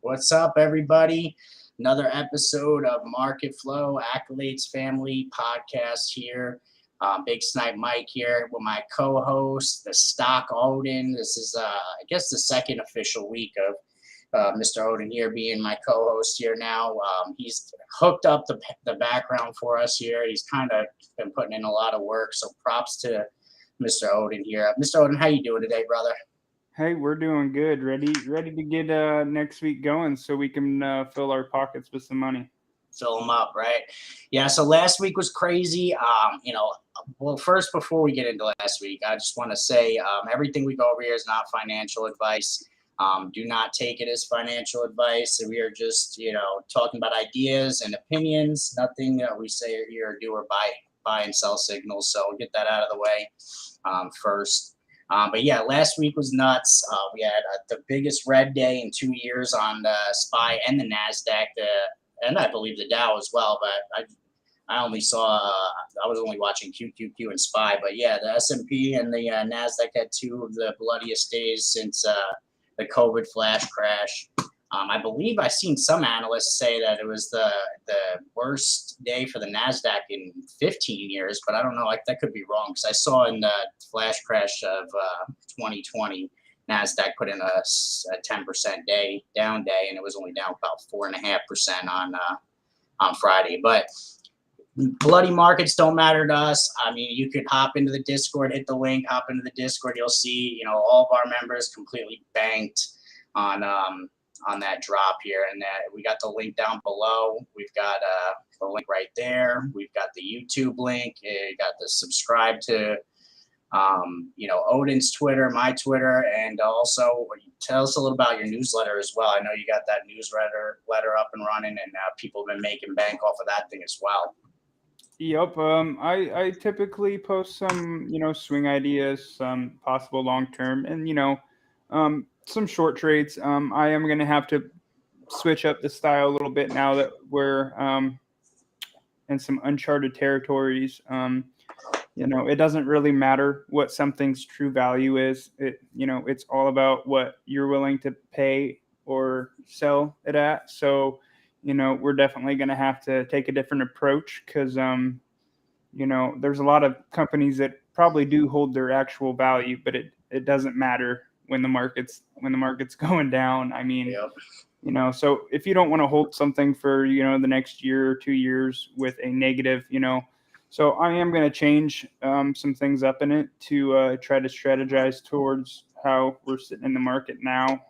What's up, everybody? Another episode of Market Flow, Akalades Family Podcast here. Big Snipe Mike here with my co-host, the Stock Odin. This is, I guess, the second official week of Mr. Odin here being my co-host here now. He's hooked up the background for us here. He's kind of been putting in a lot of work, so props to Mr. Odin here. Mr. Odin, how you doing today, brother? Hey, we're doing good. Ready to get next week going so we can fill our pockets with some money. Fill them up, right? Yeah, so last week was crazy. Well, first, before we get into last week, I just want to say everything we go over here is not financial advice. Do not take it as financial advice. We are just, talking about ideas and opinions. Nothing we say here or do or buy and sell signals. So we'll get that out of the way first. But yeah, last week was nuts. We had the biggest red day in 2 years on the SPY and the NASDAQ, and I believe the Dow as well. But I only saw, I was only watching QQQ and SPY. But yeah, the S&P and the NASDAQ had two of the bloodiest days since the COVID flash crash. I believe I've seen some analysts say that it was the worst day for the NASDAQ in 15 years, but I don't know. That could be wrong because I saw in the flash crash of 2020, NASDAQ put in a 10% down day, and it was only down about 4.5% on Friday. But bloody markets don't matter to us. I mean, you could hop into the Discord, hit the link, hop into the Discord. You'll see, all of our members completely banked on that drop here, and we got the link down below. We've got the link right there. We've got the YouTube link. Got the subscribe to Odin's Twitter, my Twitter, and also tell us a little about your newsletter as well. I know you got that newsletter up and running, and people have been making bank off of that thing as well. Yep. I typically post some swing ideas, some possible long term, and some short trades. I am going to have to switch up the style a little bit now that we're in some uncharted territories. It doesn't really matter what something's true value is. It's all about what you're willing to pay or sell it at. So, we're definitely going to have to take a different approach because, there's a lot of companies that probably do hold their actual value, but it doesn't matter when the market's going down. I mean, yep. So if you don't want to hold something for, the next year or 2 years with a negative, so I am going to change some things up in it to try to strategize towards how we're sitting in the market now.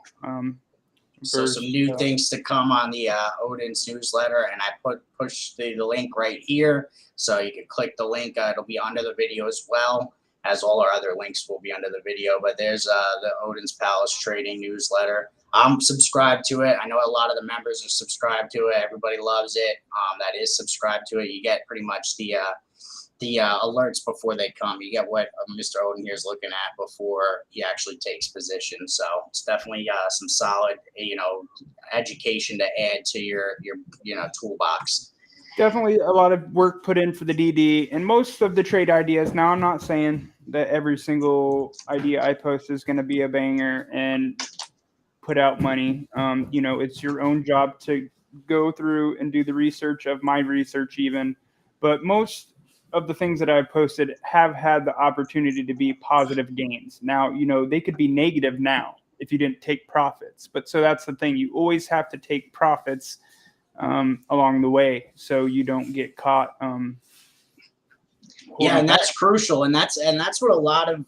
So some new things to come on the Odin's newsletter, and I push the link right here. So you can click the link. It'll be under the video as well, as all our other links will be under the video. But there's the Odin's Palace Trading newsletter. I'm subscribed to it. I know a lot of the members are subscribed to it. Everybody loves it. That is subscribed to it. You get pretty much the alerts before they come. You get what Mr. Odin here is looking at before he actually takes position. So it's definitely some solid, education to add to your toolbox. Definitely a lot of work put in for the DD and most of the trade ideas. Now, I'm not saying that every single idea I post is going to be a banger and put out money. It's your own job to go through and do the research of my research even. But most of the things that I've posted have had the opportunity to be positive gains. Now, they could be negative now if you didn't take profits. But so that's the thing. You always have to take profits along the way so you don't get caught. Yeah, and that's crucial. And that's what a lot of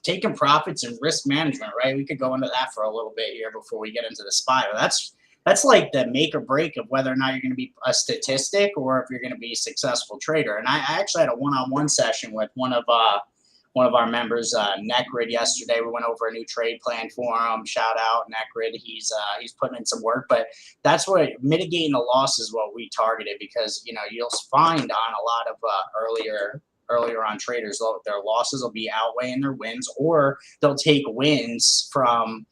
taking profits and risk management, right? We could go into that for a little bit here before we get into the SPY. That's like the make or break of whether or not you're going to be a statistic or if you're going to be a successful trader. And I actually had a one-on-one session with one of our members, Necrid, yesterday. We went over a new trade plan for him. Shout out Necrid. He's putting in some work, but that's what mitigating the loss is what we targeted, because you'll find on a lot of earlier on traders, their losses will be outweighing their wins, or they'll take wins from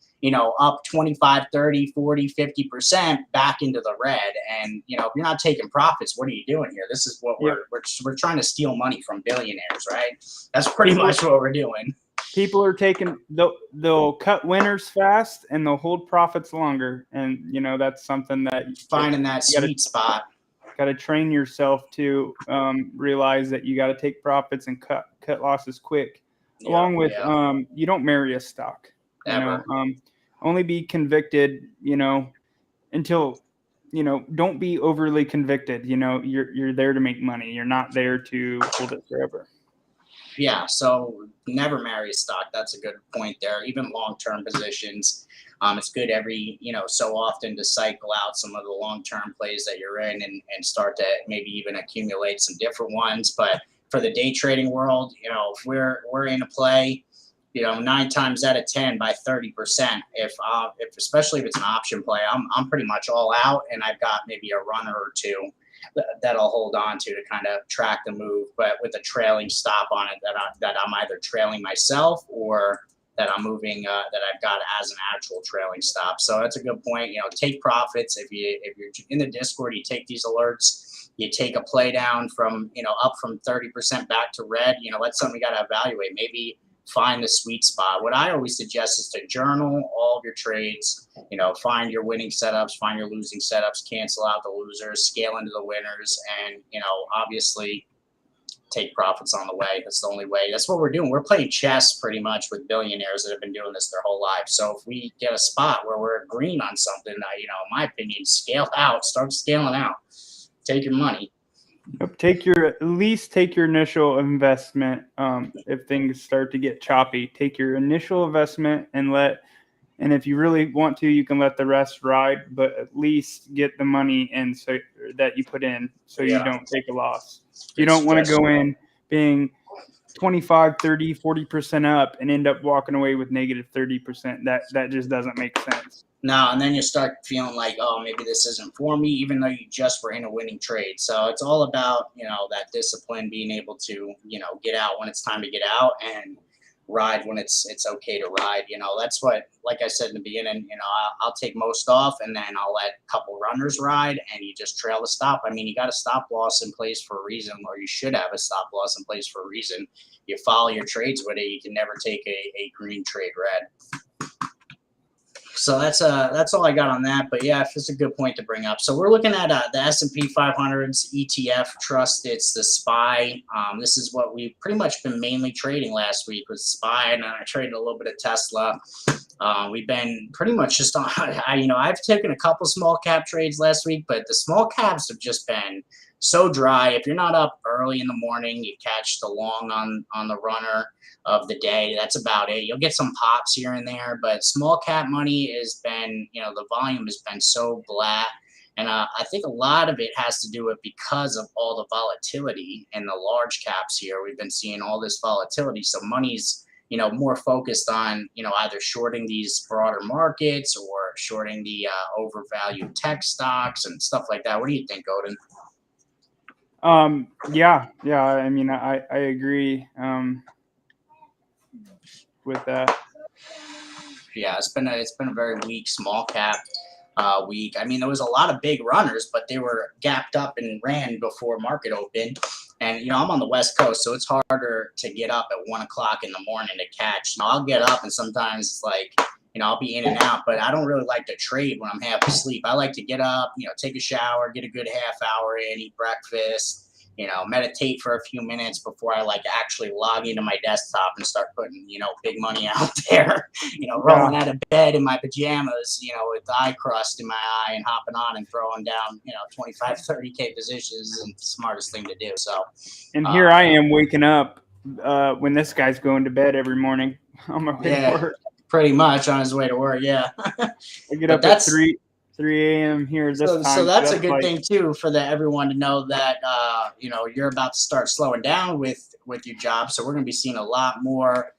up 25, 30, 40, 50% back into the red. And, if you're not taking profits, what are you doing here? This is what Yep. we're trying to steal money from billionaires, right? That's pretty much what we're doing. People are they'll cut winners fast and they'll hold profits longer. And, that's something that finding that sweet spot. Got to train yourself to realize that you got to take profits and cut losses quick. Yeah, Along with you don't marry a stock. Ever. Only be convicted, until don't be overly convicted. You're there to make money. You're not there to hold it forever. Yeah, so never marry a stock. That's a good point there. Even long-term positions. It's good every, so often to cycle out some of the long-term plays that you're in and start to maybe even accumulate some different ones. But for the day trading world, if we're in a play, 9 times out of 10 by 30%, if especially if it's an option play, I'm pretty much all out, and I've got maybe a runner or two that I'll hold on to kind of track the move, but with a trailing stop on it that I'm either trailing myself or that I'm moving that I've got as an actual trailing stop. So that's a good point. Take profits. If you're in the Discord, you take these alerts. You take a play down from up from 30% back to red. That's something you got to evaluate. Maybe find the sweet spot. What I always suggest is to journal all of your trades, find your winning setups, find your losing setups, cancel out the losers, scale into the winners, and, obviously take profits on the way. That's the only way. That's what we're doing. We're playing chess pretty much with billionaires that have been doing this their whole life. So if we get a spot where we're green on something, in my opinion, scale out, start scaling out, take your money. Take your initial investment. If things start to get choppy, take your initial investment and if you really want to, you can let the rest ride, but at least get the money in so that you put in so you don't take a loss. You don't want to go in being 25, 30, 40% up and end up walking away with negative 30%. That just doesn't make sense. No, and then you start feeling like, oh, maybe this isn't for me, even though you just were in a winning trade. So it's all about, that discipline, being able to, get out when it's time to get out and ride when it's okay to ride. That's what, like I said in the beginning, I'll take most off and then I'll let a couple runners ride and you just trail the stop. I mean, you got a stop loss in place for a reason, or you should have a stop loss in place for a reason. You follow your trades with it. You can never take a green trade red. So that's all I got on that. But yeah, it's a good point to bring up. So we're looking at the S&P 500's ETF trust. It's the SPY. This is what we've pretty much been mainly trading last week with SPY, and I traded a little bit of Tesla. We've been pretty much just on. I've taken a couple small cap trades last week, but the small caps have just been so dry. If you're not up early in the morning, you catch the long on the runner of the day. That's about it. You'll get some pops here and there, but small cap money has been, the volume has been so blah. And I think a lot of it has to do with because of all the volatility in the large caps here. We've been seeing all this volatility. So money's, more focused on, either shorting these broader markets or shorting the overvalued tech stocks and stuff like that. What do you think, Odin? Yeah. I mean, I agree. With that. Yeah, it's been a very weak small cap week. I mean, there was a lot of big runners, but they were gapped up and ran before market opened. And I'm on the West Coast, so it's harder to get up at 1 o'clock in the morning to catch. I'll get up, and sometimes it's like, I'll be in and out, but I don't really like to trade when I'm half asleep. I like to get up, take a shower, get a good half hour in, eat breakfast, meditate for a few minutes before I actually log into my desktop and start putting, big money out there, rolling out of bed in my pajamas, with the eye crust in my eye and hopping on and throwing down, 25, 30K positions isn't the smartest thing to do. So, and here I am waking up when this guy's going to bed every morning on my way to work. Pretty much on his way to work. Yeah. I get up at 3 a.m. here this time. So that's a good thing too for everyone to know that you're about to start slowing down with your job. So we're going to be seeing a lot more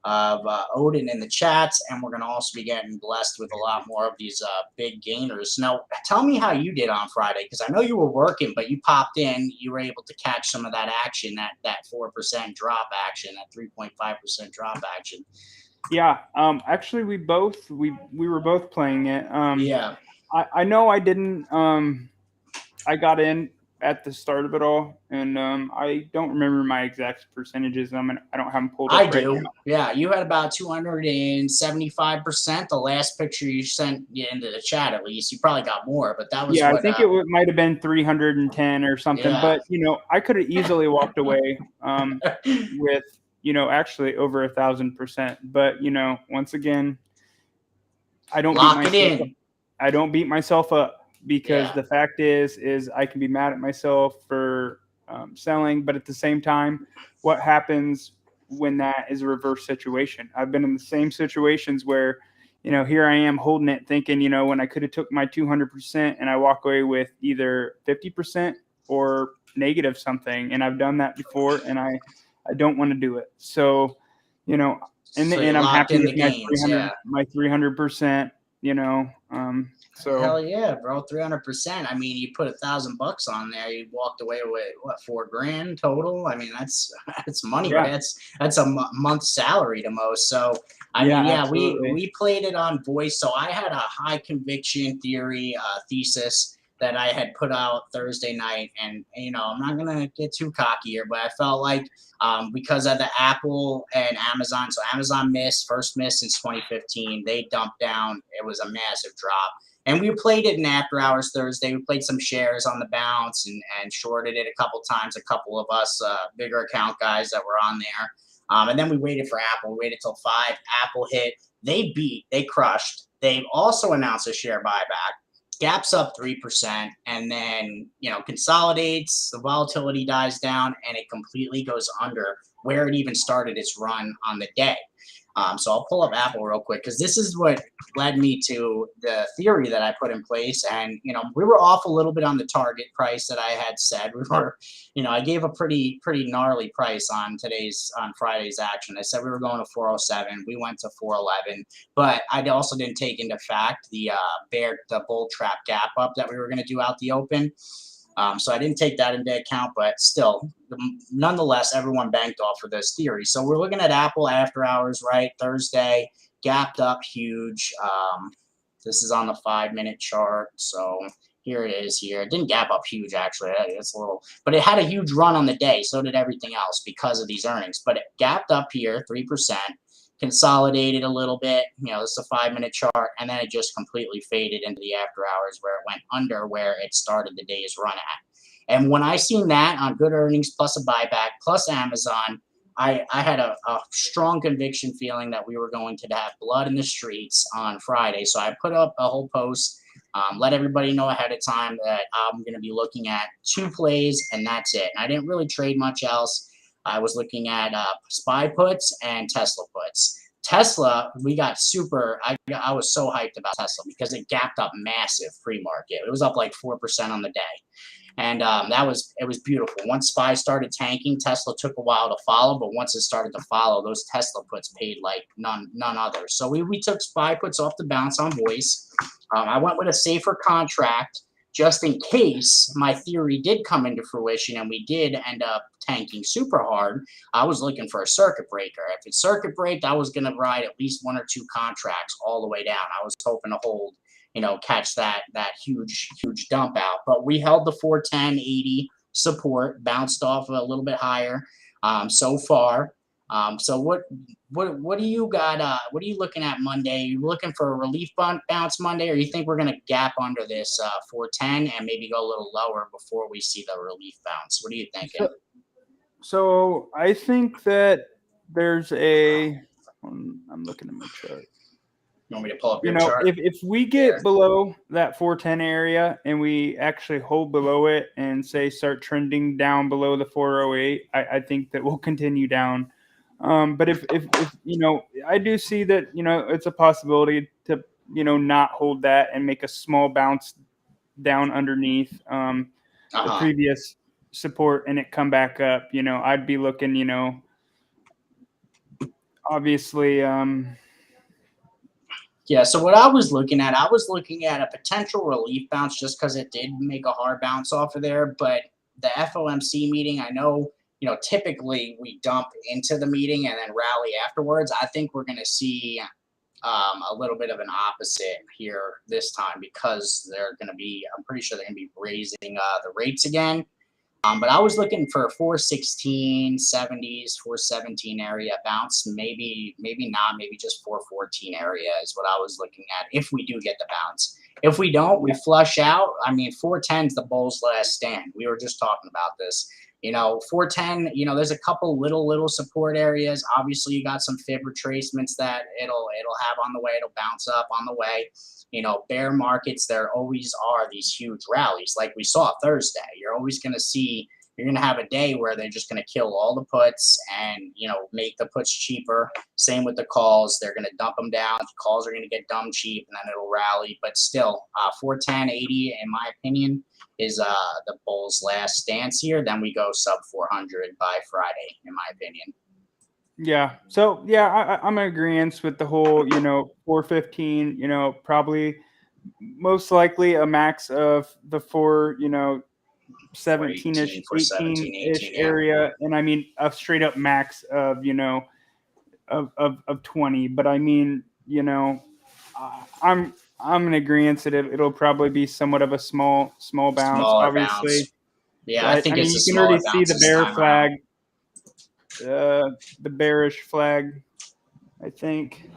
of Odin in the chats, and we're going to also be getting blessed with a lot more of these big gainers. Now, tell me how you did on Friday, because I know you were working, but you popped in. You were able to catch some of that action, that 4% drop action, that 3.5% drop action. Yeah. Actually, we were both playing it. Yeah. I know I didn't. I got in at the start of it all, and I don't remember my exact percentages. I don't have them pulled I up right do. now. Yeah, you had about 275%. The last picture you sent into the chat, at least, you probably got more, but that was Yeah, I what. think it might have been 310 or something. Yeah. But I could have easily walked away with actually over 1,000%. But once again, I don't beat Lock it myself. in. I don't beat myself up because Yeah. the fact is I can be mad at myself for selling, but at the same time, what happens when that is a reverse situation? I've been in the same situations where, here I am holding it, thinking, when I could have took my 200% and I walk away with either 50% or negative something, and I've done that before, and I don't want to do it. So, in the So you end, I'm locked happy in with the gains. Yeah. my 300%. So Hell yeah, bro. 300%. I mean, you put $1,000 on there, you walked away with what, 4 grand total? I mean, that's that's money, right? yeah, That's a month's salary to most. So I mean, yeah, yeah, we absolutely. we played it on voice. So I had a high conviction theory thesis that I had put out Thursday night, and I'm not gonna get too cocky here, but I felt like because of the Apple and Amazon. So Amazon first miss since 2015. They dumped down. It was a massive drop. And we played it in after hours Thursday. We played some shares on the bounce and shorted it a couple times. A couple of us bigger account guys that were on there. And then we waited for Apple. We waited till 5. Apple hit. They crushed. They also announced a share buyback. Gap's up 3%, and then consolidates. The volatility dies down, and it completely goes under where it even started its run on the day. So I'll pull up Apple real quick because this is what led me to the theory that I put in place. And we were off a little bit on the target price that I had said. We were, I gave a pretty gnarly price on Friday's action. I said we were going to 407. We went to 411, but I also didn't take into fact the bull trap gap up that we were going to do out the open. So I didn't take that into account, but still, nonetheless, everyone banked off of this theory. So we're looking at Apple after hours, right? Thursday, gapped up huge. This is on the 5-minute chart. So here it is here. It didn't gap up huge, actually. It's a little, but it had a huge run on the day. So did everything else because of these earnings. But it gapped up here, 3%. Consolidated a little bit, this is a 5-minute chart, and then it just completely faded into the after hours where it went under where it started the day's run at. And when I seen that on good earnings plus a buyback plus Amazon, I had a strong conviction feeling that we were going to have blood in the streets on Friday. So I put up a whole post, let everybody know ahead of time that I'm going to be looking at 2 plays, and that's it. And I didn't really trade much else. I was looking at SPY puts and Tesla puts. Tesla, we got I was so hyped about Tesla because it gapped up massive pre-market. It was up like 4% on the day. And it was beautiful. Once SPY started tanking, Tesla took a while to follow, but once it started to follow, those Tesla puts paid like none other. So we took SPY puts off the bounce on voice. I went with a safer contract just in case my theory did come into fruition and we did end up tanking super hard. I was looking for a circuit breaker. If it circuit braked, I was going to ride at least 1 or 2 contracts all the way down. I was hoping to hold, catch that huge dump out. But we held the 410.80 support, bounced off a little bit higher so far. So what do you got? What are you looking at Monday? Are you looking for a relief bounce Monday, or you think we're going to gap under this 410 and maybe go a little lower before we see the relief bounce? What are you thinking? So I think that there's I'm looking at my chart. You want me to pull up your chart? If we get below that 410 area and we actually hold below it and say start trending down below the 408, I think that we'll continue down. But if I do see that it's a possibility to not hold that and make a small bounce down underneath the previous support and it come back up. I'd be looking. Obviously. Yeah, so what I was looking at a potential relief bounce just because it did make a hard bounce off of there. But the FOMC meeting, I know typically we dump into the meeting and then rally afterwards. I think we're going to see a little bit of an opposite here this time because I'm pretty sure they're going to be raising the rates again. But I was looking for 416, 70s, 417 area bounce. Maybe not. Maybe just 414 area is what I was looking at if we do get the bounce. If we don't, we flush out. I mean, 410 is the bull's last stand. We were just talking about this. 410, there's a couple little support areas. Obviously, you got some fib retracements that it'll have on the way. It'll bounce up on the way. Bear markets, there always are these huge rallies like we saw Thursday. You're going to have a day where they're just going to kill all the puts and, make the puts cheaper. Same with the calls. They're going to dump them down. The calls are going to get dumb cheap and then it'll rally. But still, 410, 80, in my opinion, is the bull's last stance here. Then we go sub 400 by Friday, in my opinion. Yeah. So I'm in agreement with the whole, 415, probably most likely a max of the 17-ish, 18-ish area. And I mean, a straight up max of, of 20. But I mean, I'm in agreement that it'll probably be somewhat of a small bounce, Smaller obviously. Bounce. Yeah, I think it's you can already see the bear flag. The bearish flag, I think,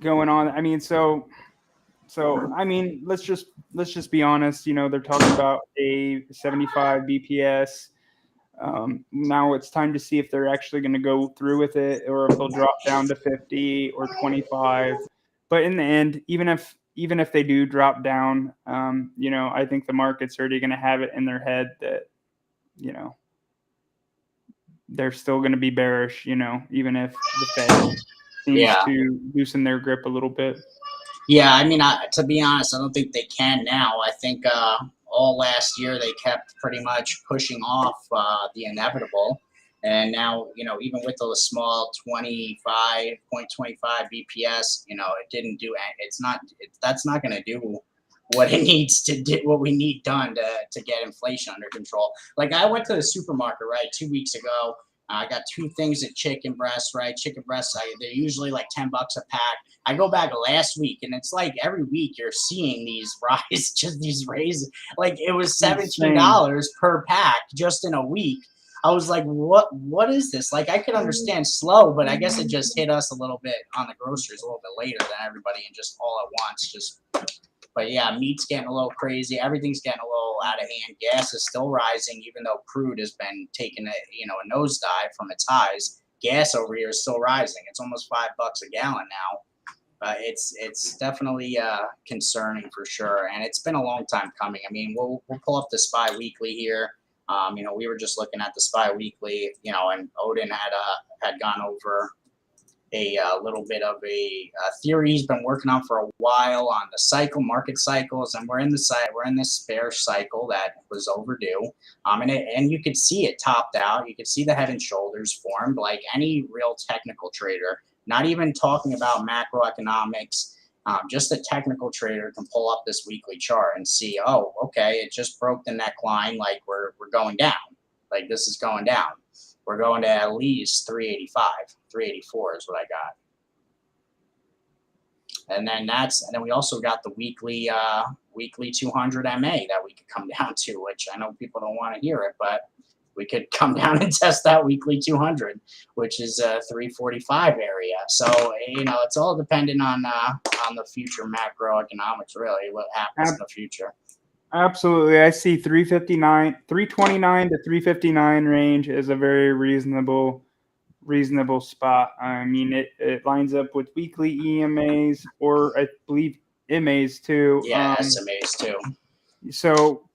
going on. I mean, so I mean, let's just be honest. They're talking about a 75 BPS. Now it's time to see if they're actually going to go through with it, or if they'll drop down to 50 or 25. But in the end, even if they do drop down, I think the market's already going to have it in their head that, they're still going to be bearish, even if the Fed seems to loosen their grip a little bit. Yeah, I mean, to be honest, I don't think they can now. I think all last year they kept pretty much pushing off the inevitable. And now, even with the small 25.25 BPS, it didn't do that's not going to do what it needs to do, what we need done to get inflation under control. Like I went to the supermarket, right, 2 weeks ago. I got two things of chicken breasts, right? Chicken breasts, they're usually like $10 a pack. I go back last week, and it's like every week you're seeing these just these raises. Like it was $17 per pack just in a week. I was like, what is this? Like I could understand slow, but I guess it just hit us a little bit on the groceries a little bit later than everybody and just all at once. But yeah, meat's getting a little crazy. Everything's getting a little out of hand. Gas is still rising, even though crude has been taking a nosedive from its highs. Gas over here is still rising. It's almost $5 a gallon now. It's definitely concerning for sure, and it's been a long time coming. I mean, we'll pull up the SPY weekly here. We were just looking at the SPY weekly, and Odin had gone over a little bit of a theory he's been working on for a while on the market cycles, and we're in this bearish cycle that was overdue. And you could see it topped out. You could see the head and shoulders formed like any real technical trader. Not even talking about macroeconomics. Just a technical trader can pull up this weekly chart and see, oh, okay, it just broke the neckline. Like we're going down. Like this is going down. We're going to at least 385, 384 is what I got. And then we also got the weekly 200 MA that we could come down to, which I know people don't want to hear it, but we could come down and test that weekly 200, which is 345 area. So, it's all dependent on the future macroeconomics, really, what happens in the future. Absolutely. I see 329 to 359 range is a very reasonable spot. I mean, it lines up with weekly EMAs, or I believe MAs too. Yeah, SMAs too. So,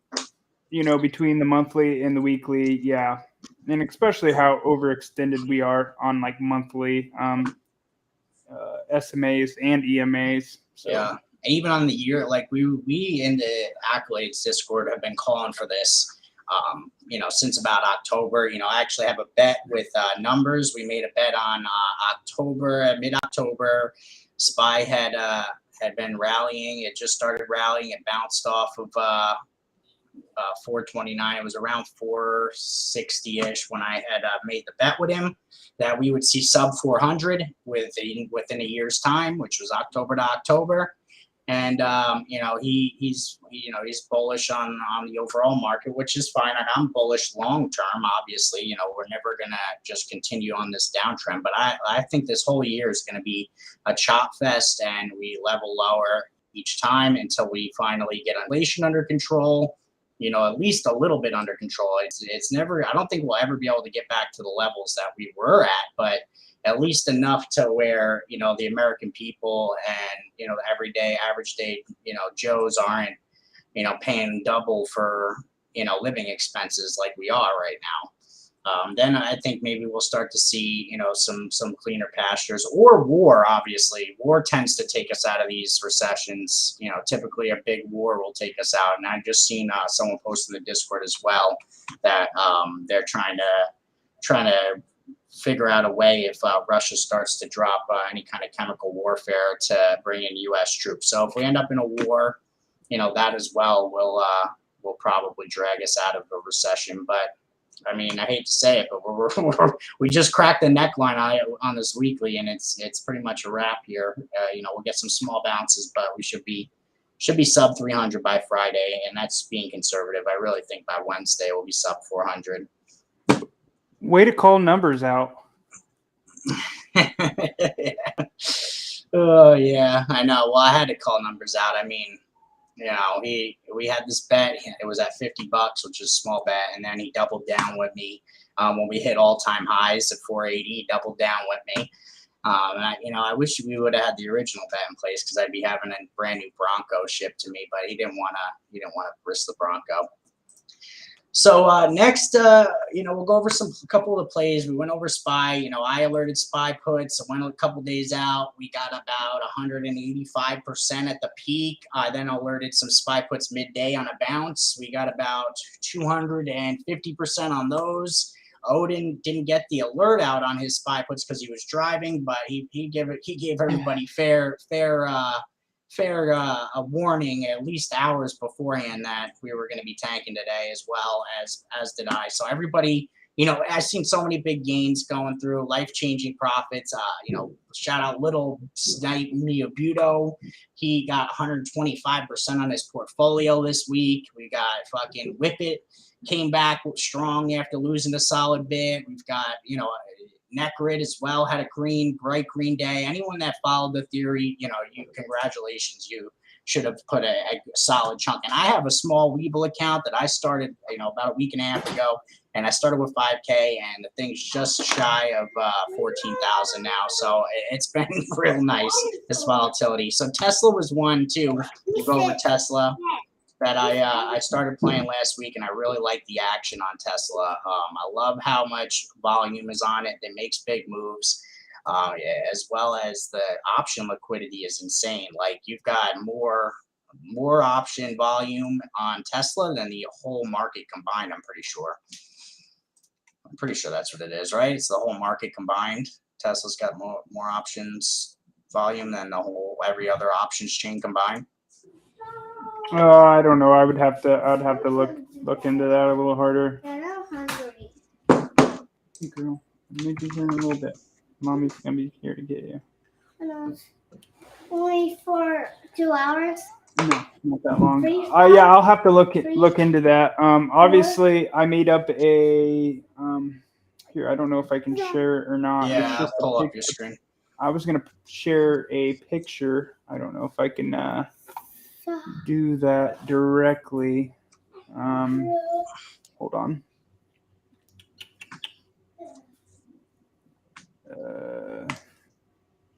between the monthly and the weekly, yeah. And especially how overextended we are on like monthly SMAs and EMAs. So. Yeah. Even on the year, like we in the Akalades Discord have been calling for this, since about October. I actually have a bet with numbers. We made a bet on mid-October. SPY had been rallying. It just started rallying. It bounced off of 429. It was around 460-ish when I had made the bet with him that we would see sub 400 within a year's time, which was October to October. And he's bullish on the overall market, which is fine. And I'm bullish long term. Obviously, we're never gonna just continue on this downtrend. But I think this whole year is gonna be a chop fest, and we level lower each time until we finally get inflation under control. At least a little bit under control. It's never. I don't think we'll ever be able to get back to the levels that we were at, but at least enough to where the American people and the everyday average day Joes aren't paying double for living expenses like we are right now. Then I think maybe we'll start to see some cleaner pastures, or war. Obviously, war tends to take us out of these recessions. Typically a big war will take us out, and I've just seen someone post in the Discord as well that they're trying to figure out a way if Russia starts to drop any kind of chemical warfare to bring in U.S. troops. So if we end up in a war, that as well will probably drag us out of a recession. But I mean, I hate to say it, but we just cracked the neckline on this weekly, and it's pretty much a wrap here. We'll get some small bounces, but we should be sub 300 by Friday, and that's being conservative. I really think by Wednesday we'll be sub 400. Way to call numbers out. Oh yeah, I know. Well, I had to call numbers out. I mean, we had this bet. It was at $50, which is a small bet, and then he doubled down with me when we hit all-time highs at 480. He doubled down with me. And I wish we would have had the original bet in place because I'd be having a brand new Bronco shipped to me, but he didn't want to risk the Bronco. So next, we'll go over a couple of the plays. We went over SPY. I alerted SPY puts. I went a couple days out. We got about 185% at the peak. I then alerted some SPY puts midday on a bounce. We got about 250% on those. Odin didn't get the alert out on his SPY puts because he was driving, but he gave everybody fair a warning at least hours beforehand that we were going to be tanking today, as well as did I. So everybody, I've seen so many big gains going through, life-changing profits. Shout out little Snipe Miobuto. He got 125% on his portfolio this week. We got fucking Whippet came back strong after losing a solid bit. We've got, Necrid as well had a bright green day. Anyone that followed the theory, congratulations, you should have put a solid chunk. And I have a small Weeble account that I started, about a week and a half ago, and I started with 5K, and the thing's just shy of 14,000 now. So it's been real nice, this volatility. So Tesla was one too. We'll go over Tesla. That I started playing last week, and I really like the action on Tesla. I love how much volume is on it. It makes big moves, as well as the option liquidity is insane. Like, you've got more option volume on Tesla than the whole market combined. I'm pretty sure that's what it is, right? It's the whole market combined. Tesla's got more options volume than every other options chain combined. I don't know. I'd have to look into that a little harder. I'm hungry. Hey girl, maybe here in a little bit. Mommy's gonna be here to get you. Hello. Only for 2 hours? No, not that long. Yeah, I'll have to look into that. Obviously, I made up a here. I don't know if I can share it or not. Yeah, it's just pull up your screen. I was gonna share a picture. I don't know if I can do that directly. Hold on.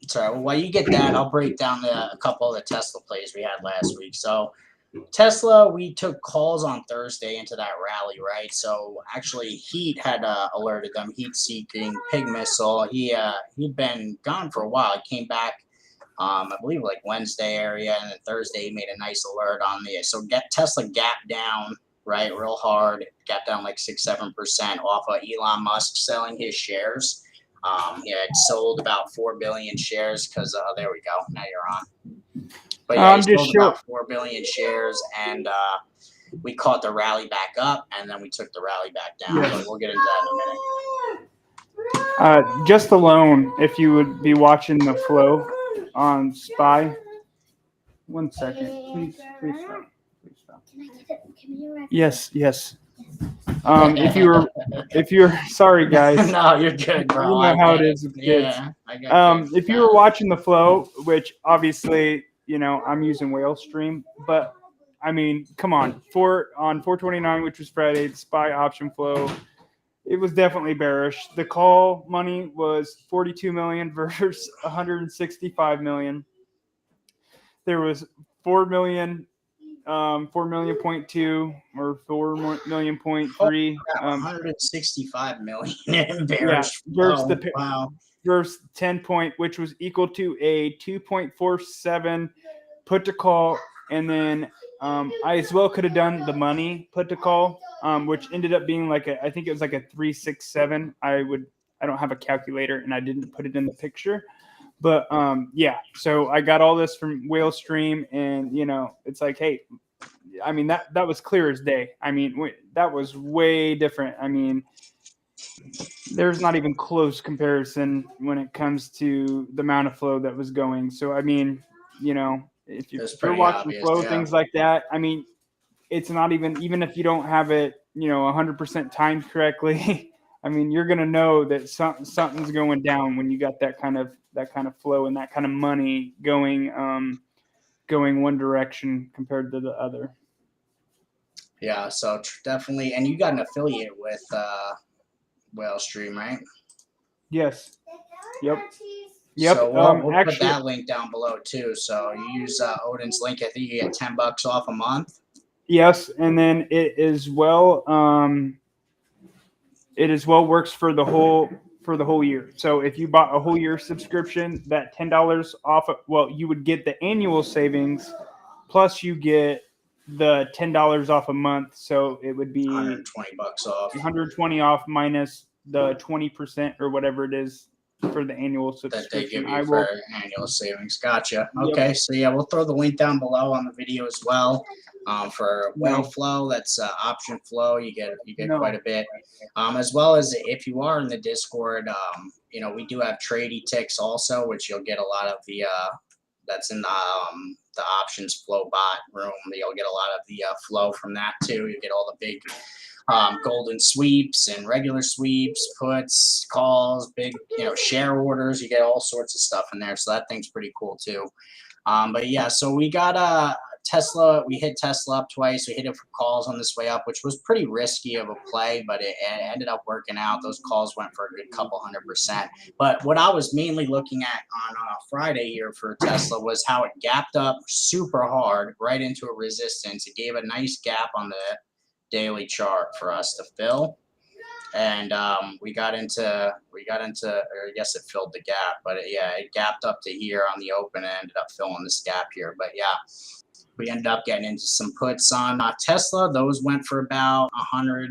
Sorry, well, while you get that, I'll break down a couple of the Tesla plays we had last week. So Tesla, we took calls on Thursday into that rally, right? So actually, Heat had alerted them. Heat-seeking Pig Missile. He'd been gone for a while. He came back, I believe, like Wednesday area, and then Thursday he made a nice alert on the. So Tesla gapped down, right, real hard. Gapped down like 6-7% off of Elon Musk selling his shares. He had sold about 4 billion shares because there we go. Now you're on. But yeah, he sold about 4 billion shares, and we caught the rally back up, and then we took the rally back down. Yes. But we'll get into that in a minute. Just alone, if you would be watching the flow on SPY. 1 second, please stop. Please stop. Can I get it? Can you record? Yes. If you're sorry, guys. No, you're good, bro. You know how it is with kids. Yeah, I got kids. If you were watching the flow, which obviously, I'm using Whale Stream, but I mean, come on, on 429, which was Friday, the SPY option flow, it was definitely bearish. The call money was 42 million versus 165 million. There was 4 million, 4 million point 2 or 4 million point 3. 165 million in bearish. Versus wow. Versus 10 point, which was equal to a 2.47 put to call, and then I as well could have done the money put to call, which ended up being I think it was like a 367. I don't have a calculator and I didn't put it in the picture. But so I got all this from Whale Stream, and it's like, hey, I mean that was clear as day. I mean that was way different. I mean there's not even close comparison when it comes to the amount of flow that was going. So I mean, if you're watching obvious, flow, yeah. things like that, I mean, it's not even if you don't have it, 100% timed correctly. I mean, you're gonna know that something's going down when you got that kind of flow and that kind of money going one direction compared to the other. Yeah, so definitely, and you got an affiliate with Whale Stream, right? Yes. Yep. So we'll put that link down below too. So you use Odin's link. I think you get $10 off a month. Yes, and then it as well works for the whole year. So if you bought a whole year subscription, that $10 off, you would get the annual savings, plus you get the $10 off a month. So it would be $120 off. 120 off minus the 20% or whatever it is for the annual subscription. That they give you for annual savings. Gotcha. Okay, so yeah, we'll throw the link down below on the video as well. For whale flow, that's option flow. You get quite a bit. As well as if you are in the Discord, we do have tradie ticks also, which you'll get a lot of the that's in the options flow bot room. You'll get a lot of the flow from that too. You get all the big golden sweeps and regular sweeps, puts, calls, big share orders. You get all sorts of stuff in there. So that thing's pretty cool too. But yeah, so we got Tesla. We hit Tesla up twice. We hit it for calls on this way up, which was pretty risky of a play, but it ended up working out. Those calls went for a good couple 100%. But what I was mainly looking at on Friday here for Tesla was how it gapped up super hard right into a resistance. It gave a nice gap on the daily chart for us to fill. And we got into, or I guess it filled the gap, but it gapped up to here on the open and ended up filling this gap here. But yeah, we ended up getting into some puts on Tesla. Those went for about 150%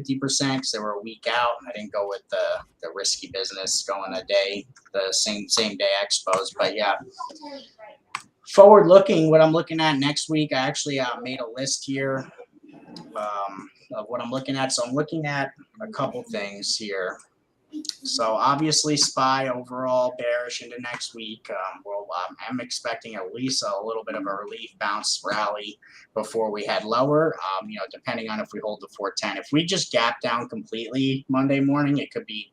because they were a week out. I didn't go with the risky business going a day, the same day expos. But yeah, forward looking, what I'm looking at next week, I actually made a list here of what I'm looking at. So I'm looking at a couple things here. So obviously SPY overall bearish into next week. I'm expecting at least a little bit of a relief bounce rally before we head lower, depending on if we hold the 410. If we just gap down completely Monday morning, it could be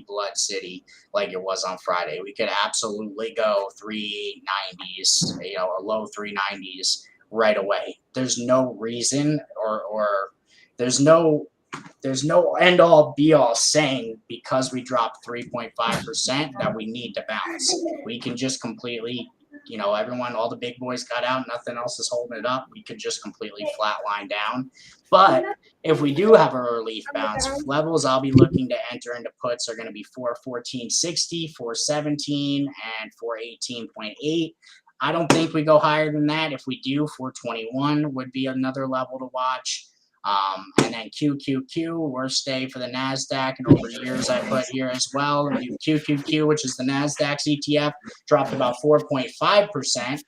blood city like it was on Friday. We could absolutely go 390s, a low 390s right away. There's no reason or there's no end all be all saying because we dropped 3.5% that we need to bounce. We can just completely, everyone, all the big boys got out, nothing else is holding it up. We could just completely flatline down. But if we do have a relief bounce, levels I'll be looking to enter into puts are going to be 414.60, 417, and 418.8. I don't think we go higher than that. If we do, 421 would be another level to watch. And then QQQ, worst day for the NASDAQ in over years I put here as well. QQQ, which is the NASDAQ's ETF, dropped about 4.5%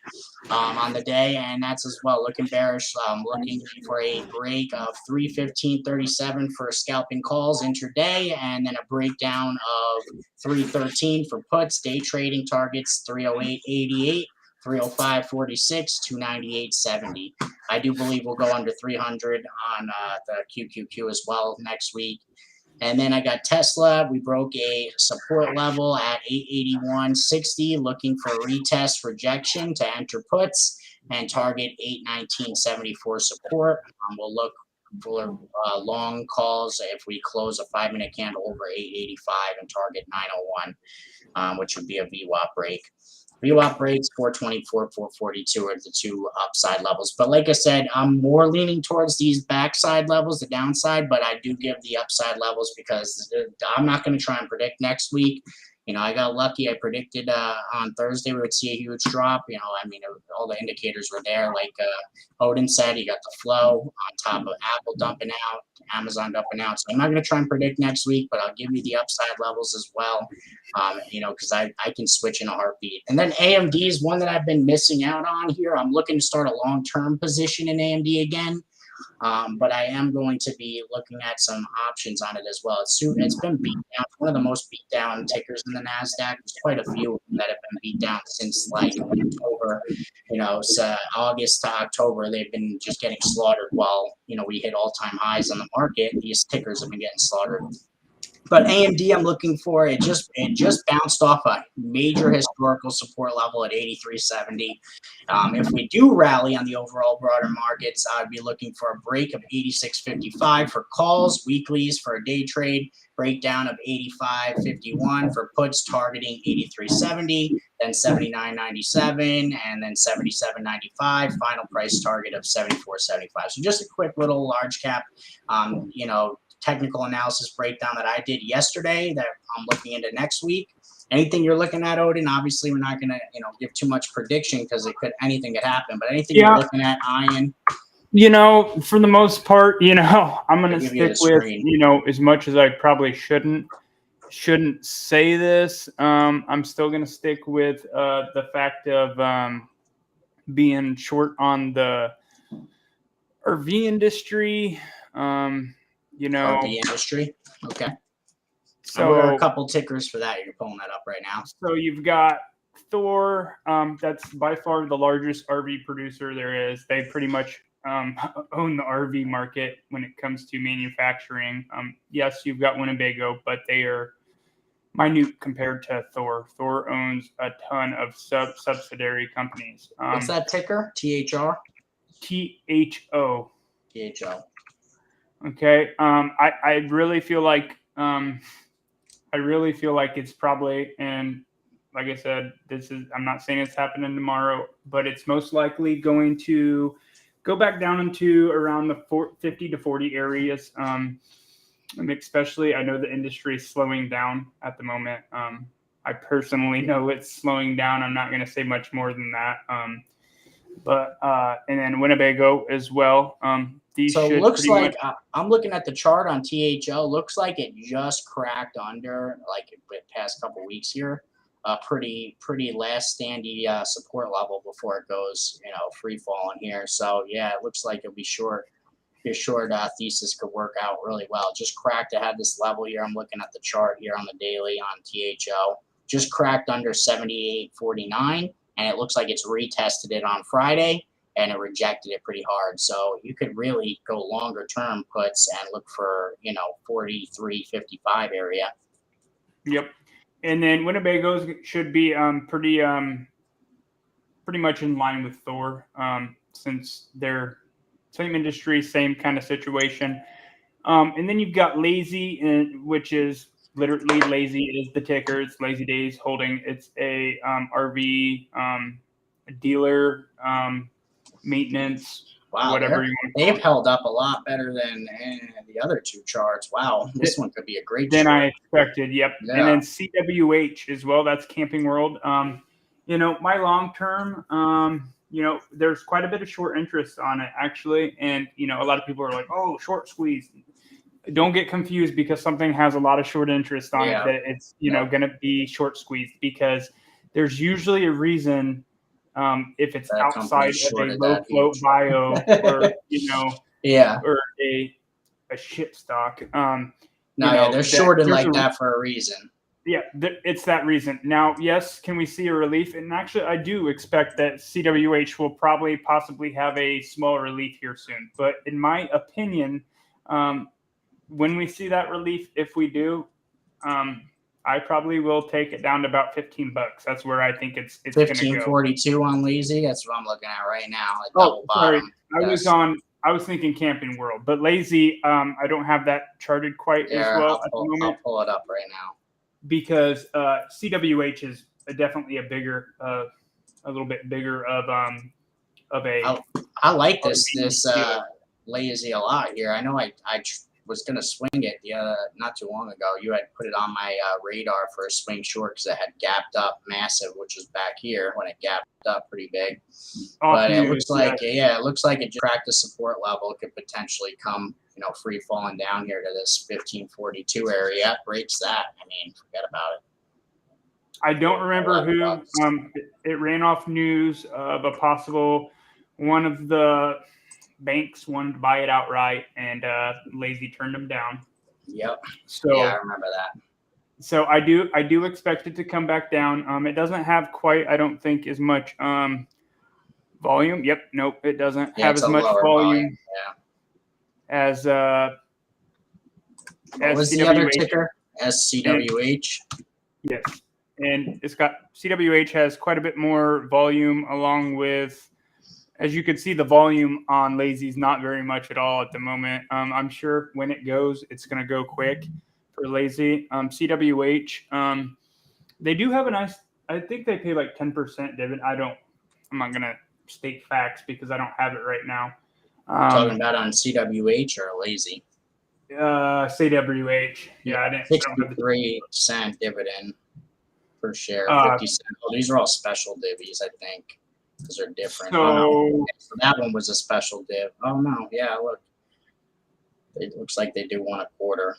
on the day, and that's as well looking bearish, looking for a break of 315.37 for scalping calls intraday, and then a breakdown of 313 for puts. Day trading targets 308.88. 305.46, 298.70. I do believe we'll go under 300 on the QQQ as well next week. And then I got Tesla. We broke a support level at 881.60, looking for a retest rejection to enter puts and target 819.74 support. We'll look for long calls if we close a 5-minute candle over 885 and target 901, which would be a VWAP break. VWAP breaks 424, 442 are the two upside levels. But like I said, I'm more leaning towards these backside levels, the downside, but I do give the upside levels because I'm not going to try and predict next week. You know, I got lucky. I predicted on Thursday we would see a huge drop. You know, I mean, all the indicators were there. Like Odin said, you got the flow on top of Apple dumping out, Amazon dumping out. So I'm not going to try and predict next week, but I'll give you the upside levels as well, you know, because I can switch in a heartbeat. And then AMD is one that I've been missing out on here. I'm looking to start a long-term position in AMD again. But I am going to be looking at some options on it as well. It's been beat down. It's one of the most beat down tickers in the NASDAQ. There's quite a few that have been beat down since like October, you know, so August to October. They've been just getting slaughtered while, you know, we hit all-time highs on the market. These tickers have been getting slaughtered. But AMD, I'm looking for it. Just bounced off a major historical support level at 83.70. If we do rally on the overall broader markets, I'd be looking for a break of 86.55 for calls, weeklies for a day trade, breakdown of 85.51 for puts, targeting 83.70, then 79.97, and then 77.95. Final price target of 74.75. So just a quick little large cap, you know, technical analysis breakdown that I did yesterday that I'm looking into next week. Anything you're looking at, Odin? Obviously, we're not going to, you know, give too much prediction because anything could happen. But anything you're looking at, Ian? You know, for the most part, you know, I'm going to stick with, you know, as much as I probably shouldn't say this. I'm still going to stick with the fact of being short on the RV industry. You know, RV industry. Okay. So there are a couple tickers for that. You're pulling that up right now. So you've got Thor. That's by far the largest RV producer there is. They pretty much own the RV market when it comes to manufacturing. Yes, you've got Winnebago, but they are minute compared to Thor. Thor owns a ton of subsidiary companies. What's that ticker? THR? THO. THO. Okay. I really feel like it's probably, and like I said, I'm not saying it's happening tomorrow, but it's most likely going to go back down into around the 50 to 40 areas. Especially, I know the industry is slowing down at the moment. I personally know it's slowing down. I'm not going to say much more than that. And then Winnebago as well. So it looks like I'm looking at the chart on THL. Looks like it just cracked under, like the past couple weeks here, a pretty last standy support level before it goes, you know, free falling here. So yeah, it looks like it'll be short. Your short thesis could work out really well. Just cracked. It had this level here. I'm looking at the chart here on the daily on THL. Just cracked under 78.49, and it looks like it's retested it on Friday. And it rejected it pretty hard. So you could really go longer term puts and look for, you know, 43.55 area. Yep. And then Winnebago's should be pretty much in line with Thor, since they're same industry, same kind of situation. And then you've got Lazy, which is literally Lazy is the ticker. It's Lazy Days Holding. It's a RV dealer. Maintenance, wow, whatever they've held up a lot better than the other two charts. Wow, this one could be a great than chart. I expected. Yep. Yeah. And then CWH as well. That's Camping World. You know, my long term, there's quite a bit of short interest on it actually, and a lot of people are like, oh, short squeeze. Don't get confused because something has a lot of short interest on it that it's going to be short squeezed, because there's usually a reason if it's That outside company's of a shorted low that float huge. bio or Yeah. or a shit stock. They're shorted like that that for a reason. Yeah, it's that reason. Now, yes, can we see a relief? And actually, I do expect that CWH will possibly have a small relief here soon. But in my opinion, when we see that relief, if we do, I probably will take it down to about $15. That's where I think it's going to go. 1542 on Lazy. That's what I'm looking at right now. Sorry, I was thinking Camping World, but Lazy, I don't have that charted quite as well at the moment. I'll pull it up right now. Because CWH is definitely a little bit bigger of a. I like this Lazy a lot here. I know I was gonna swing it not too long ago. You had put it on my radar for a swing short because it had gapped up massive, which was back here when it gapped up pretty big. But it looks like it looks like it just cracked the support level. It could potentially come free falling down here to this 1542 area. Breaks that. I mean, forget about it. I don't remember who. It ran off news of a possible one of the banks wanted to buy it outright, and Lazy turned them down. Yep. So yeah, I remember that. So I do expect it to come back down. It doesn't have quite, I don't think, as much volume. Yep. Nope. It doesn't have as much volume. As what was CWH. The other ticker? SCWH. Yes, and CWH has quite a bit more volume, along with, as you can see, the volume on Lazy is not very much at all at the moment. I'm sure when it goes, it's going to go quick for Lazy. CWH, they do have a nice. I think they pay like 10% dividend. I'm not going to state facts because I don't have it right now. Talking about on CWH or Lazy? CWH. Yeah, I didn't. 63-cent dividend per share. 50 cents. Oh, these are all special divvies, I think, because they're different. So that one was a special div. Oh no, yeah, look. It looks like they do 1.25.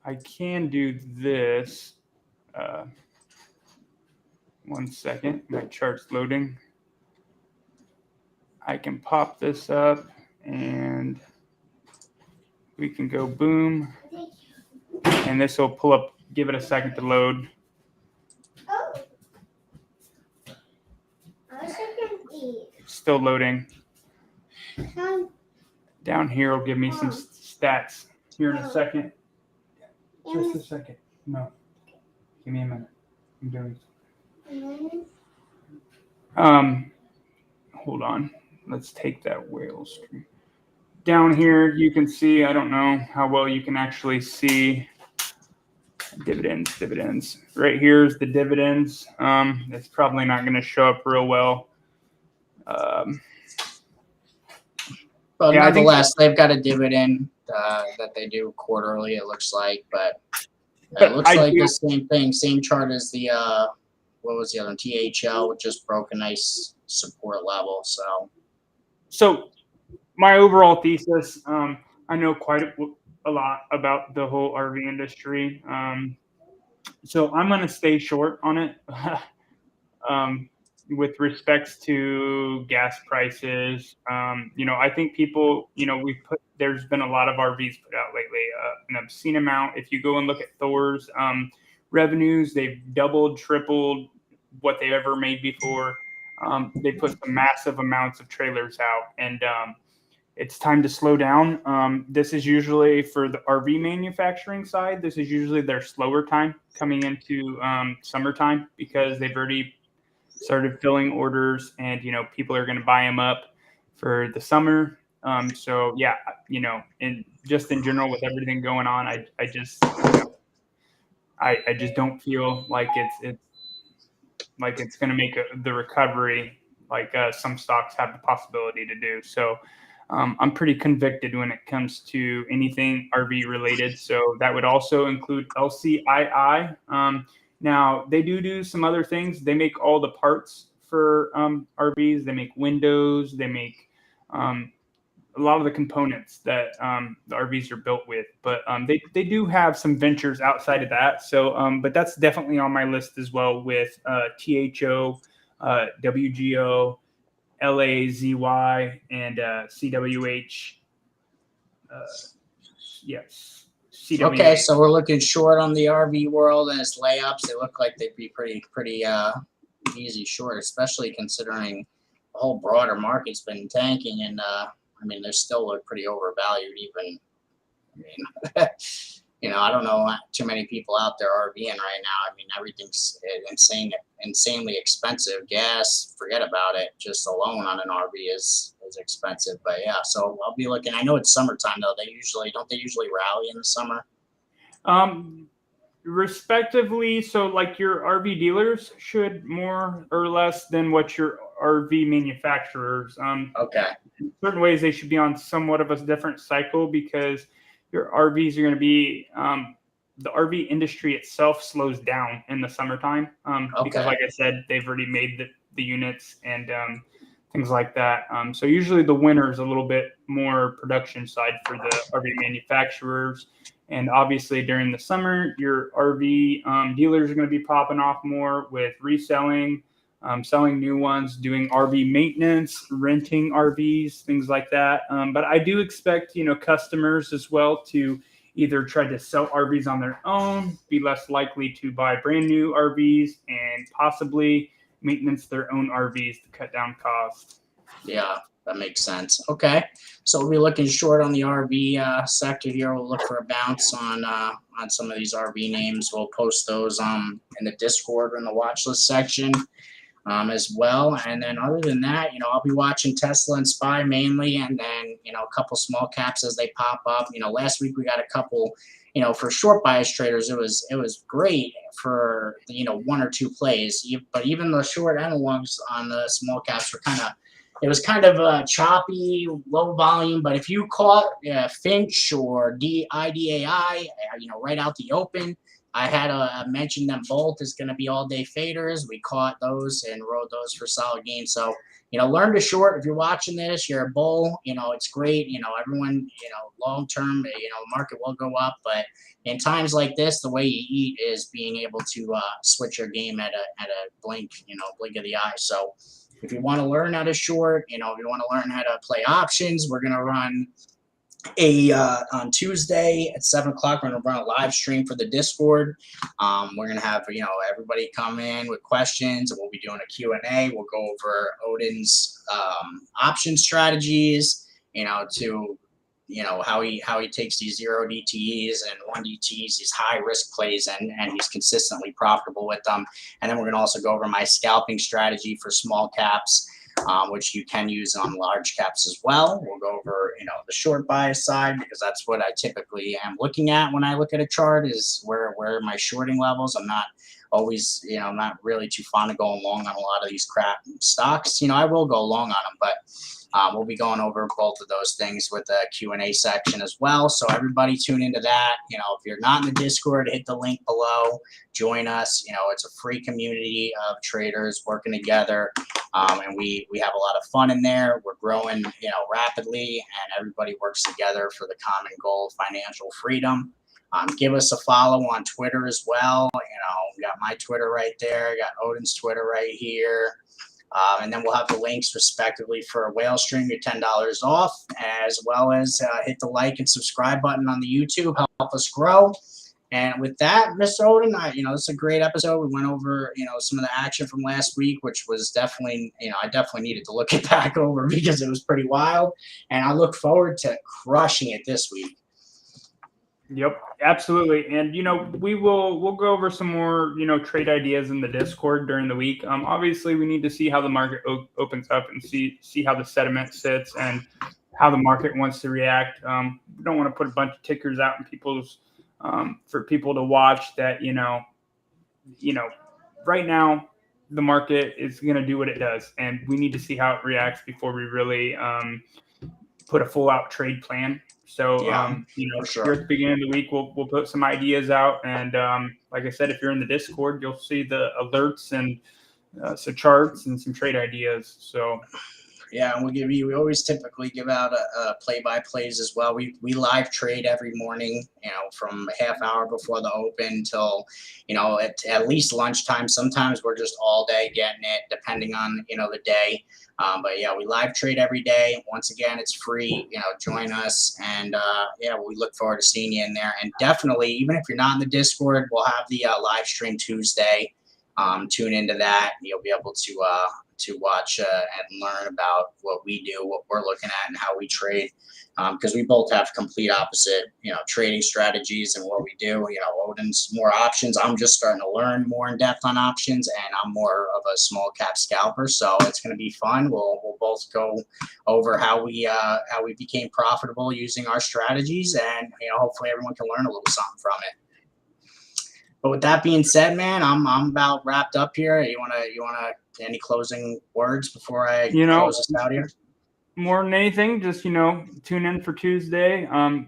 I can do this. 1 second. My chart's loading. I can pop this up and we can go boom. And this will pull up, give it a second to load. Oh. I was thinking Still loading. Down here will give me some stats here in a second. Just a second. No. Give me a minute. I'm doing hold on. Let's take that whale stream. Down here, you can see, I don't know how well you can actually see dividends. Right here's the dividends. It's probably not going to show up real well. But nonetheless, they've got a dividend that they do quarterly, it looks like. But it looks like the same thing, same chart as the, what was the other one? THL, which just broke a nice support level. So my overall thesis, I know quite a lot about the whole RV industry. So I'm going to stay short on it with respects to gas prices. I think people, there's been a lot of RVs put out lately, an obscene amount. If you go and look at Thor's revenues, they've doubled, tripled what they've ever made before. They put some massive amounts of trailers out, and it's time to slow down. This is usually for the RV manufacturing side. This is usually their slower time coming into summertime because they've already started filling orders, and people are going to buy them up for the summer. So yeah, and just in general with everything going on, I just don't feel like it's going to make the recovery like some stocks have the possibility to do. So I'm pretty convicted when it comes to anything RV related. So that would also include LCII. Now they do some other things. They make all the parts for RVs. They make windows. They make a lot of the components that the RVs are built with. But they do have some ventures outside of that. So, but that's definitely on my list as well with THO, WGO, LAZY, and CWH. Yes, CWH. Okay, so we're looking short on the RV world and its layups. They look like they'd be pretty easy short, especially considering the whole broader market's been tanking, and I mean, they still look pretty overvalued. Even, I mean, I don't know too many people out there RVing right now. I mean, everything's insanely expensive. Gas, forget about it. Just alone on an RV is expensive. But yeah, so I'll be looking. I know it's summertime though. They usually rally in the summer. Respectively, so like your RV dealers should more or less than what your RV manufacturers. Okay. In certain ways, they should be on somewhat of a different cycle because your RVs are going to be the RV industry itself slows down in the summertime because, like I said, they've already made the units and things like that. So usually the winter is a little bit more production side for the RV manufacturers. And obviously during the summer, your RV dealers are going to be popping off more with reselling, selling new ones, doing RV maintenance, renting RVs, things like that. But I do expect, customers as well to either try to sell RVs on their own, be less likely to buy brand new RVs, and possibly maintenance their own RVs to cut down costs. Yeah, that makes sense. Okay, so we'll be looking short on the RV sector here. We'll look for a bounce on some of these RV names. We'll post those in the Discord or in the watch list section as well. And then other than that, I'll be watching Tesla and SPY mainly, and then a couple small caps as they pop up. Last week we got a couple. For short bias traders, it was great for one or two plays. But even the short and the longs on the small caps were it was kind of choppy, low volume. But if you caught Finch or IDAI, right out the open, I had mentioned them both as going to be all-day faders. We caught those and rode those for solid gains. So, learn to short. If you're watching this, you're a bull. It's great. Everyone, long-term, the market will go up. But in times like this, the way you eat is being able to switch your game at a blink of the eye. So if you want to learn how to short, if you want to learn how to play options, we're going to run on Tuesday at 7 o'clock. We're going to run a live stream for the Discord. We're going to have everybody come in with questions, and we'll be doing a Q&A. We'll go over Odin's option strategies, to how he takes these 0 DTEs and 1 DTEs, these high risk plays, and he's consistently profitable with them. And then we're going to also go over my scalping strategy for small caps, which you can use on large caps as well. We'll go over, the short bias side, because that's what I typically am looking at when I look at a chart, is where are my shorting levels. I'm not always, I'm not really too fond of going long on a lot of these crap stocks. I will go long on them, but we'll be going over both of those things with the Q&A section as well. So everybody tune into that. If you're not in the Discord, hit the link below. Join us. It's a free community of traders working together. And we have a lot of fun in there. We're growing, rapidly, and everybody works together for the common goal of financial freedom. Give us a follow on Twitter as well. We got my Twitter right there. Got Odin's Twitter right here. And then we'll have the links respectively for a whale stream, your $10 off, as well as hit the like and subscribe button on the YouTube. Help us grow. And with that, Mr. Odin, this is a great episode. We went over, some of the action from last week, which was definitely, I definitely needed to look it back over because it was pretty wild. And I look forward to crushing it this week. Yep, absolutely. And, we'll go over some more, trade ideas in the Discord during the week. Obviously, we need to see how the market opens up and see how the sentiment sits and how the market wants to react. We don't want to put a bunch of tickers out in people's for people to watch that, right now the market is going to do what it does, and we need to see how it reacts before we really put a full out trade plan. So, sure. Here at the beginning of the week, we'll put some ideas out. And like I said, if you're in the Discord, you'll see the alerts and some charts and some trade ideas. So Yeah, and we always typically give out a play-by-plays as well. We live trade every morning, from a half hour before the open till, at least lunchtime. Sometimes we're just all day getting it, depending on, the day. But yeah, we live trade every day. Once again, it's free, join us. And yeah, we look forward to seeing you in there. And definitely, even if you're not in the Discord, we'll have the live stream Tuesday. Tune into that. You'll be able to watch and learn about what we do, what we're looking at, and how we trade. Because we both have complete opposite, trading strategies and what we do. Odin's more options. I'm just starting to learn more in depth on options, and I'm more of a small cap scalper. So it's going to be fun. We'll both go over how we became profitable using our strategies, and hopefully everyone can learn a little something from it. But with that being said, man, I'm about wrapped up here. You wanna any closing words before I close this out here? More than anything, just tune in for Tuesday.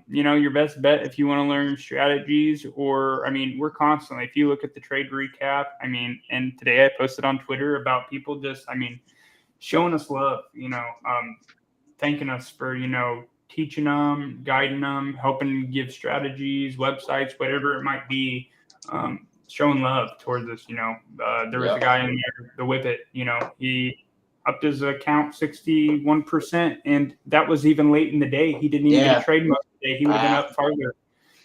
Your best bet if you want to learn strategies, or we're constantly. If you look at the trade recap, and today I posted on Twitter about people just, showing us love. Thanking us for teaching them, guiding them, helping give strategies, websites, whatever it might be. Showing love towards us. There was a guy in there, the Whippet, he upped his account 61%, and that was even late in the day. He didn't even get a trade most of the day. He would have been up farther.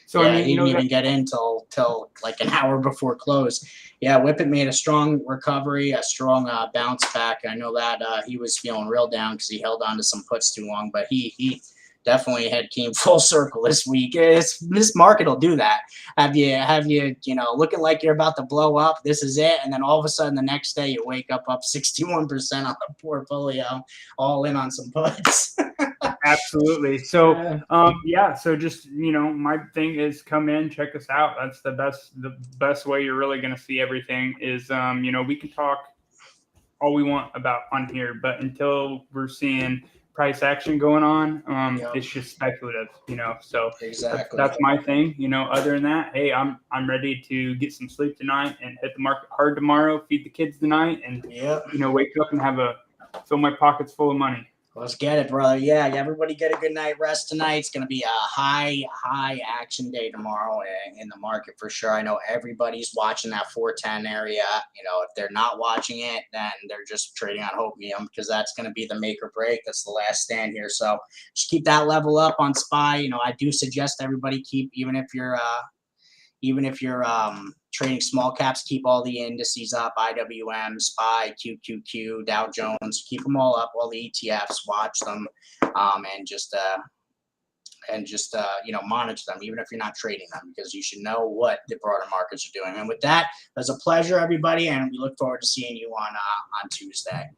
So he didn't even get in till like an hour before close. Yeah, Whippet made a strong recovery, a strong bounce back. I know that he was feeling real down because he held on to some puts too long, but he definitely came full circle this week. This market will do that. Have you looking like you're about to blow up? This is it, and then all of a sudden the next day you wake up 61% on the portfolio, all in on some puts. Absolutely. So so just my thing is come in, check us out. That's the best way you're really going to see everything is we can talk all we want about on here, but until we're seeing price action going on, it's just speculative, so exactly. That's my thing. Other than that, hey, I'm ready to get some sleep tonight and hit the market hard tomorrow, feed the kids tonight, and wake up and fill my pockets full of money. Let's get it, brother. Yeah, everybody get a good night rest tonight. It's going to be a high action day tomorrow in the market for sure. I know everybody's watching that 410 area. If they're not watching it, then they're just trading on hopium, because that's going to be the make or break. That's the last stand here. So just keep that level up on SPY. I do suggest everybody keep, even if you're trading small caps, keep all the indices up, IWM, SPY, QQQ, Dow Jones, keep them all up, all the ETFs, watch them, and just monitor them, even if you're not trading them, because you should know what the broader markets are doing. And with that, it was a pleasure, everybody, and we look forward to seeing you on Tuesday.